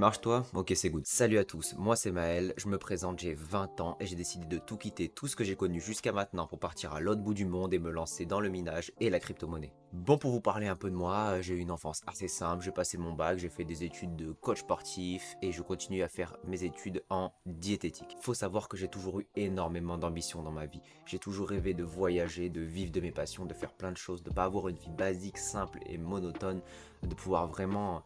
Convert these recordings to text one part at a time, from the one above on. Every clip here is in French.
marche toi? Ok, c'est good. Salut à tous, moi c'est Maël, je me présente, j'ai 20 ans et j'ai décidé de tout quitter, tout ce que j'ai connu jusqu'à maintenant pour partir à l'autre bout du monde et me lancer dans le minage et la crypto-monnaie. Bon, pour vous parler un peu de moi, j'ai eu une enfance assez simple, j'ai passé mon bac, j'ai fait des études de coach sportif et je continue à faire mes études en diététique. Faut savoir que j'ai toujours eu énormément d'ambition dans ma vie. J'ai toujours rêvé de voyager, de vivre de mes passions, de faire plein de choses, de pas avoir une vie basique, simple et monotone, de pouvoir vraiment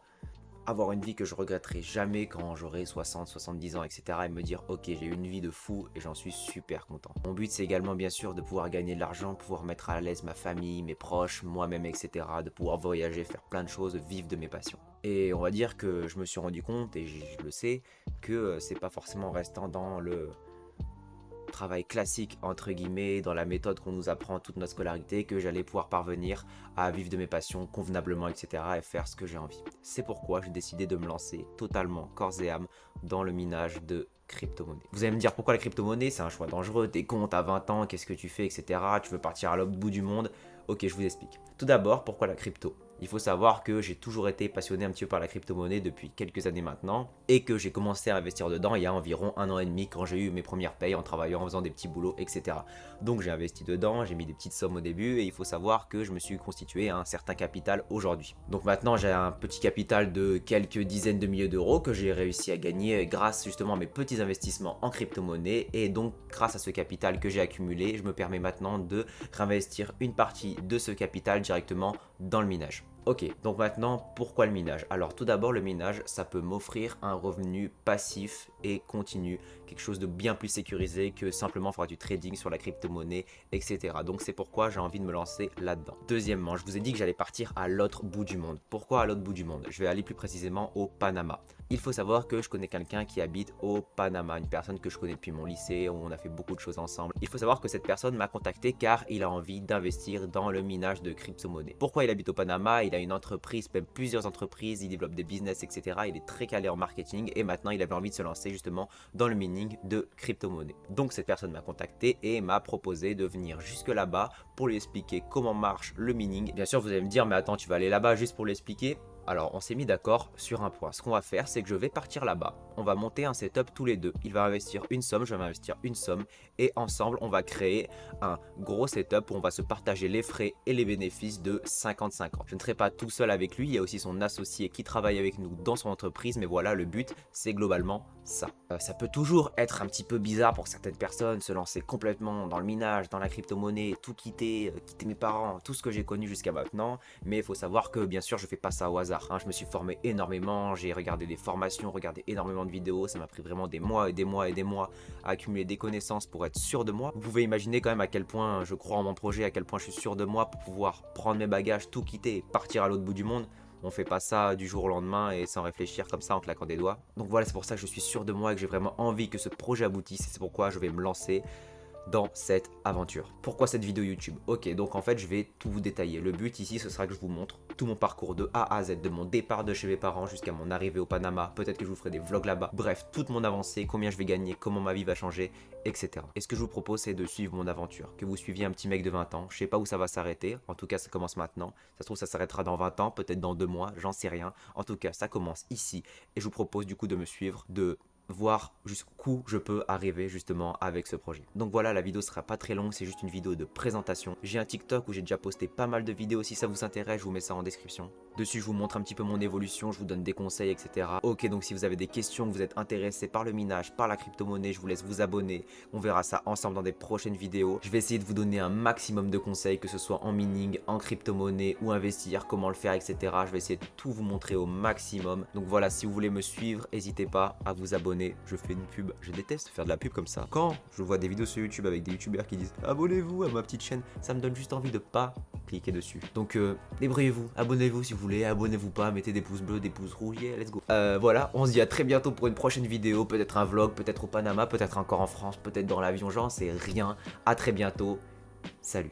avoir une vie que je regretterai jamais quand j'aurai 60, 70 ans, etc. et me dire ok, j'ai eu une vie de fou et j'en suis super content. Mon but c'est également bien sûr de pouvoir gagner de l'argent, pouvoir mettre à l'aise ma famille, mes proches, moi-même, etc. de pouvoir voyager, faire plein de choses, vivre de mes passions. Et on va dire que je me suis rendu compte, et je le sais, que c'est pas forcément restant dans le travail classique entre guillemets, dans la méthode qu'on nous apprend toute notre scolarité, que j'allais pouvoir parvenir à vivre de mes passions convenablement, etc. et faire ce que j'ai envie. C'est pourquoi j'ai décidé de me lancer totalement corps et âme dans le minage de crypto-monnaie. Vous allez me dire pourquoi la crypto-monnaie? C'est un choix dangereux, t'es con, t'as 20 ans, qu'est-ce que tu fais, etc. Tu veux partir à l'autre bout du monde. Ok, je vous explique. Tout d'abord, pourquoi la crypto? Il faut savoir que j'ai toujours été passionné un petit peu par la crypto-monnaie depuis quelques années maintenant et que j'ai commencé à investir dedans il y a environ 1 an et demi quand j'ai eu mes premières payes en travaillant, en faisant des petits boulots, etc. Donc j'ai investi dedans, j'ai mis des petites sommes au début et il faut savoir que je me suis constitué un certain capital aujourd'hui. Donc maintenant j'ai un petit capital de quelques dizaines de milliers d'euros que j'ai réussi à gagner grâce justement à mes petits investissements en crypto-monnaie et donc grâce à ce capital que j'ai accumulé, je me permets maintenant de réinvestir une partie de ce capital directement dans le minage. Ok, donc maintenant, pourquoi le minage? Alors tout d'abord, le minage, ça peut m'offrir un revenu passif et continu, quelque chose de bien plus sécurisé que simplement faire du trading sur la crypto-monnaie, etc. Donc c'est pourquoi j'ai envie de me lancer là-dedans. Deuxièmement, je vous ai dit que j'allais partir à l'autre bout du monde. Pourquoi à l'autre bout du monde? Je vais aller plus précisément au Panama. Il faut savoir que je connais quelqu'un qui habite au Panama, une personne que je connais depuis mon lycée, où on a fait beaucoup de choses ensemble. Il faut savoir que cette personne m'a contacté car il a envie d'investir dans le minage de crypto-monnaie. Pourquoi il habite au Panama? Il a une entreprise, même plusieurs entreprises, il développe des business, etc. Il est très calé en marketing et maintenant il avait envie de se lancer justement dans le mining de crypto-monnaie. Donc cette personne m'a contacté et m'a proposé de venir jusque là-bas pour lui expliquer comment marche le mining. Bien sûr, vous allez me dire, mais attends, tu vas aller là-bas juste pour l'expliquer? Alors, on s'est mis d'accord sur un point. Ce qu'on va faire, c'est que je vais partir là-bas. On va monter un setup tous les deux. Il va investir une somme, je vais investir une somme. Et ensemble, on va créer un gros setup où on va se partager les frais et les bénéfices de 50-50. Je ne serai pas tout seul avec lui. Il y a aussi son associé qui travaille avec nous dans son entreprise. Mais voilà, le but, c'est globalement ça. Ça peut toujours être un petit peu bizarre pour certaines personnes, se lancer complètement dans le minage, dans la crypto-monnaie, tout quitter, quitter mes parents, tout ce que j'ai connu jusqu'à maintenant. Mais il faut savoir que, bien sûr, je ne fais pas ça au hasard. Je me suis formé énormément, j'ai regardé des formations, regardé énormément de vidéos, ça m'a pris vraiment des mois et des mois et des mois à accumuler des connaissances pour être sûr de moi. Vous pouvez imaginer quand même à quel point je crois en mon projet, à quel point je suis sûr de moi pour pouvoir prendre mes bagages, tout quitter et partir à l'autre bout du monde. On fait pas ça du jour au lendemain et sans réfléchir comme ça en claquant des doigts. Donc voilà, c'est pour ça que je suis sûr de moi et que j'ai vraiment envie que ce projet aboutisse et c'est pourquoi je vais me lancer dans cette aventure. Pourquoi cette vidéo YouTube? Ok, donc en fait je vais tout vous détailler. Le but ici ce sera que je vous montre tout mon parcours de A à Z, de mon départ de chez mes parents jusqu'à mon arrivée au Panama. Peut-être que je vous ferai des vlogs là-bas. Bref, toute mon avancée, combien je vais gagner, comment ma vie va changer, etc. Et ce que je vous propose c'est de suivre mon aventure. Que vous suiviez un petit mec de 20 ans. Je sais pas où ça va s'arrêter. En tout cas ça commence maintenant. Ça se trouve ça s'arrêtera dans 20 ans, peut-être dans 2 mois, j'en sais rien. En tout cas ça commence ici. Et je vous propose du coup de me suivre, de voir jusqu'où je peux arriver justement avec ce projet. Donc voilà, la vidéo sera pas très longue, c'est juste une vidéo de présentation. J'ai un TikTok où j'ai déjà posté pas mal de vidéos, si ça vous intéresse, je vous mets ça en description. Dessus, je vous montre un petit peu mon évolution, je vous donne des conseils, etc. Ok, donc si vous avez des questions, que vous êtes intéressé par le minage, par la crypto-monnaie, je vous laisse vous abonner. On verra ça ensemble dans des prochaines vidéos. Je vais essayer de vous donner un maximum de conseils, que ce soit en mining, en crypto-monnaie ou investir, comment le faire, etc. Je vais essayer de tout vous montrer au maximum. Donc voilà, si vous voulez me suivre, n'hésitez pas à vous abonner. Je fais une pub, je déteste faire de la pub comme ça. Quand je vois des vidéos sur YouTube avec des youtubeurs qui disent abonnez-vous à ma petite chaîne, ça me donne juste envie de pas cliquer dessus. Donc débrouillez-vous, abonnez-vous si vous voulez, abonnez-vous pas, mettez des pouces bleus, des pouces rouges, yeah, let's go. Voilà, on se dit à très bientôt pour une prochaine vidéo, peut-être un vlog, peut-être au Panama, peut-être encore en France, peut-être dans l'avion, j'en sais rien. À très bientôt, salut.